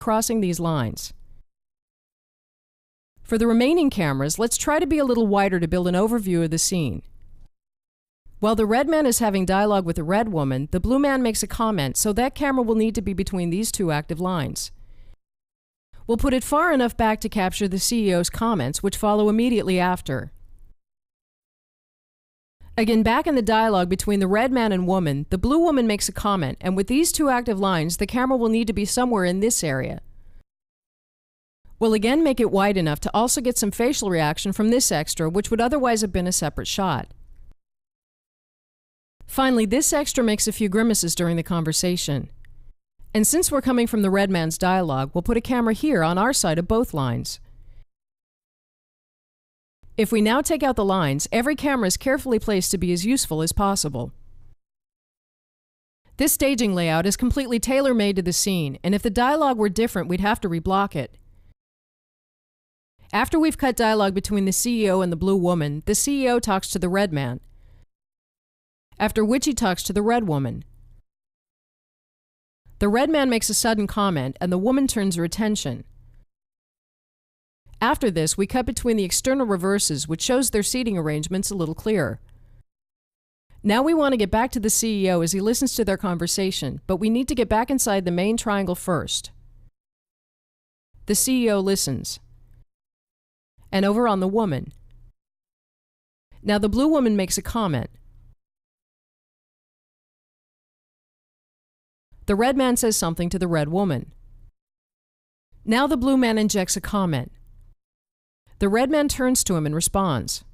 crossing these lines. For the remaining cameras, let's try to be a little wider to build an overview of the scene. While the red man is having dialogue with the red woman, the blue man makes a comment, so that camera will need to be between these two active lines. We'll put it far enough back to capture the CEO's comments, which follow immediately after. Again, back in the dialogue between the red man and woman, the blue woman makes a comment, and with these two active lines, the camera will need to be somewhere in this area. We'll again make it wide enough to also get some facial reaction from this extra, which would otherwise have been a separate shot. Finally, this extra makes a few grimaces during the conversation. And since we're coming from the red man's dialogue, we'll put a camera here on our side of both lines. If we now take out the lines, every camera is carefully placed to be as useful as possible. This staging layout is completely tailor-made to the scene, and if the dialogue were different, we'd have to reblock it. After we've cut dialogue between the CEO and the blue woman, the CEO talks to the red man, after which he talks to the red woman. The red man makes a sudden comment, and the woman turns her attention. After this, we cut between the external reverses, which shows their seating arrangements a little clearer. Now we want to get back to the CEO as he listens to their conversation, but we need to get back inside the main triangle first. The CEO listens. And over on the woman. Now the blue woman makes a comment. The red man says something to the red woman. Now the blue man injects a comment. The red man turns to him and responds.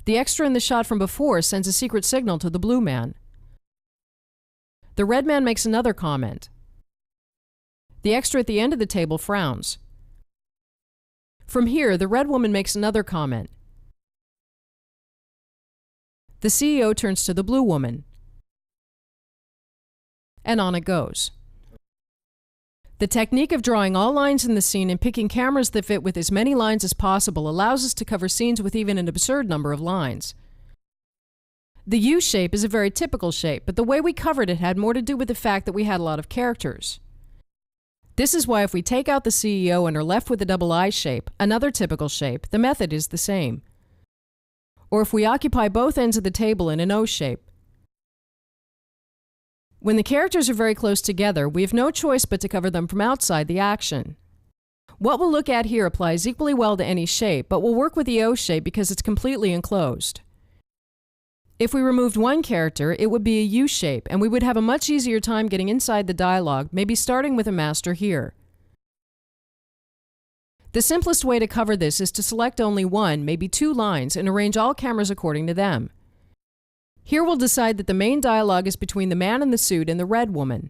The extra in the shot from before sends a secret signal to the blue man. The red man makes another comment. The extra at the end of the table frowns. From here, the red woman makes another comment. The CEO turns to the blue woman. And on it goes. The technique of drawing all lines in the scene and picking cameras that fit with as many lines as possible allows us to cover scenes with even an absurd number of lines. The U shape is a very typical shape, but the way we covered it had more to do with the fact that we had a lot of characters. This is why if we take out the CEO and are left with a double I shape, another typical shape, the method is the same. Or if we occupy both ends of the table in an O shape. When the characters are very close together, we have no choice but to cover them from outside the action. What we'll look at here applies equally well to any shape, but will work with the O shape because it's completely enclosed. If we removed one character, it would be a U shape, and we would have a much easier time getting inside the dialogue, maybe starting with a master here. The simplest way to cover this is to select only one, maybe two lines, and arrange all cameras according to them. Here we'll decide that the main dialogue is between the man in the suit and the red woman.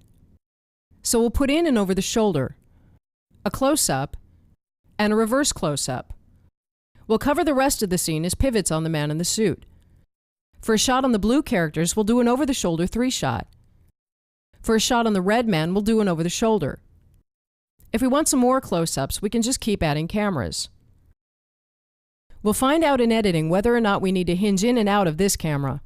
So we'll put in and over the shoulder, a close-up, and a reverse close-up. We'll cover the rest of the scene as pivots on the man in the suit. For a shot on the blue characters, we'll do an over-the-shoulder 3-shot. For a shot on the red man, we'll do an over-the-shoulder. If we want some more close-ups, we can just keep adding cameras. We'll find out in editing whether or not we need to hinge in and out of this camera.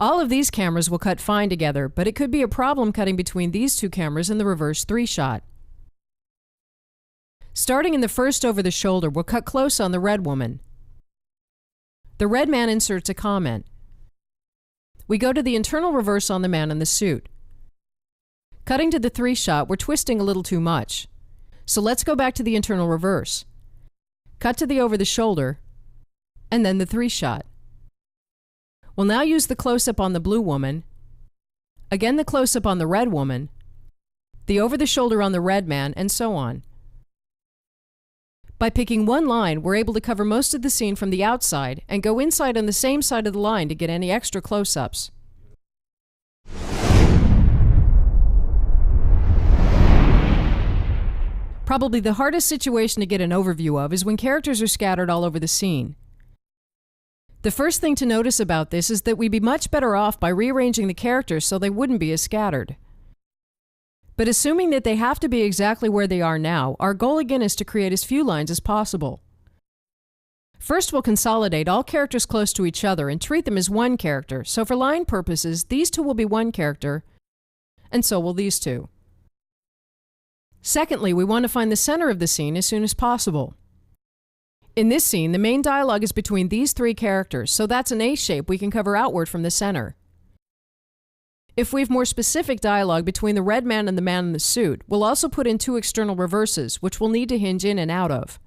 All of these cameras will cut fine together, but it could be a problem cutting between these two cameras in the reverse 3-shot. Starting in the first over the shoulder, we'll cut close on the red woman. The red man inserts a comment. We go to the internal reverse on the man in the suit. Cutting to the 3-shot, we're twisting a little too much. So let's go back to the internal reverse. Cut to the over the shoulder, and then the 3-shot. We'll now use the close-up on the blue woman, again the close-up on the red woman, the over-the-shoulder on the red man, and so on. By picking one line, we're able to cover most of the scene from the outside and go inside on the same side of the line to get any extra close-ups. Probably the hardest situation to get an overview of is when characters are scattered all over the scene. The first thing to notice about this is that we'd be much better off by rearranging the characters so they wouldn't be as scattered. But assuming that they have to be exactly where they are now, our goal again is to create as few lines as possible. First, we'll consolidate all characters close to each other and treat them as one character, so for line purposes, these two will be one character, and so will these two. Secondly, we want to find the center of the scene as soon as possible. In this scene, the main dialogue is between these three characters, so that's an A shape we can cover outward from the center. If we have more specific dialogue between the red man and the man in the suit, we'll also put in two external reverses, which we'll need to hinge in and out of.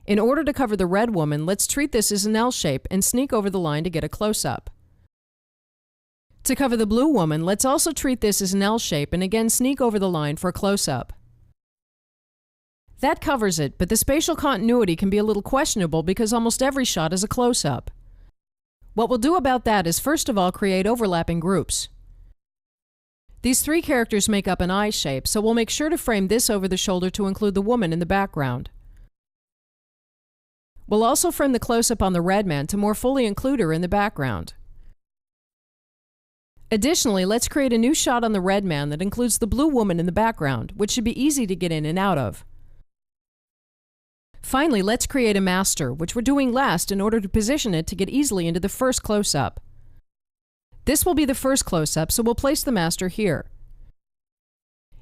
In order to cover the red woman, let's treat this as an L shape and sneak over the line to get a close-up. To cover the blue woman, let's also treat this as an L shape and again sneak over the line for a close-up. That covers it, but the spatial continuity can be a little questionable because almost every shot is a close-up. What we'll do about that is first of all create overlapping groups. These three characters make up an I shape, so we'll make sure to frame this over the shoulder to include the woman in the background. We'll also frame the close-up on the red man to more fully include her in the background. Additionally, let's create a new shot on the red man that includes the blue woman in the background, which should be easy to get in and out of. Finally, let's create a master, which we're doing last in order to position it to get easily into the first close-up. This will be the first close-up, so we'll place the master here.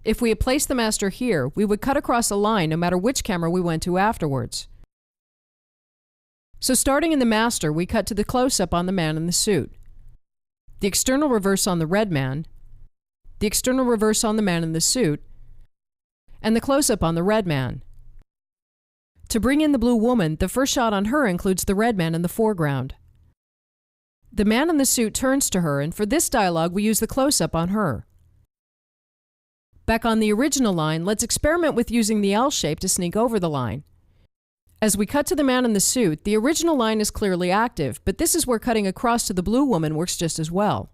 If we had placed the master here, we would cut across a line no matter which camera we went to afterwards. So starting in the master, we cut to the close-up on the man in the suit, the external reverse on the red man, the external reverse on the man in the suit, and the close-up on the red man. To bring in the blue woman, the first shot on her includes the red man in the foreground. The man in the suit turns to her, and for this dialogue we use the close-up on her. Back on the original line, let's experiment with using the L shape to sneak over the line. As we cut to the man in the suit, the original line is clearly active, but this is where cutting across to the blue woman works just as well.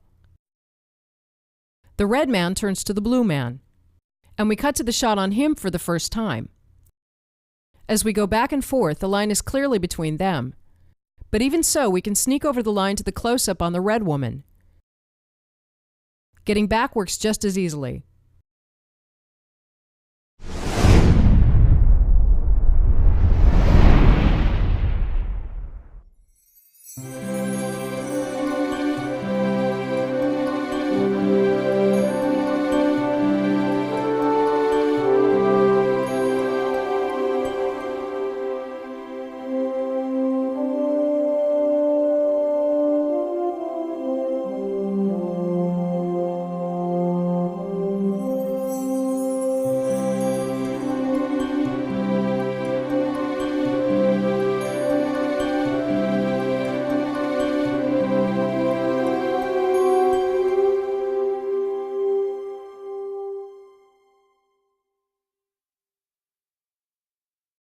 The red man turns to the blue man, and we cut to the shot on him for the first time. As we go back and forth, the line is clearly between them. But even so, we can sneak over the line to the close-up on the red woman. Getting back works just as easily.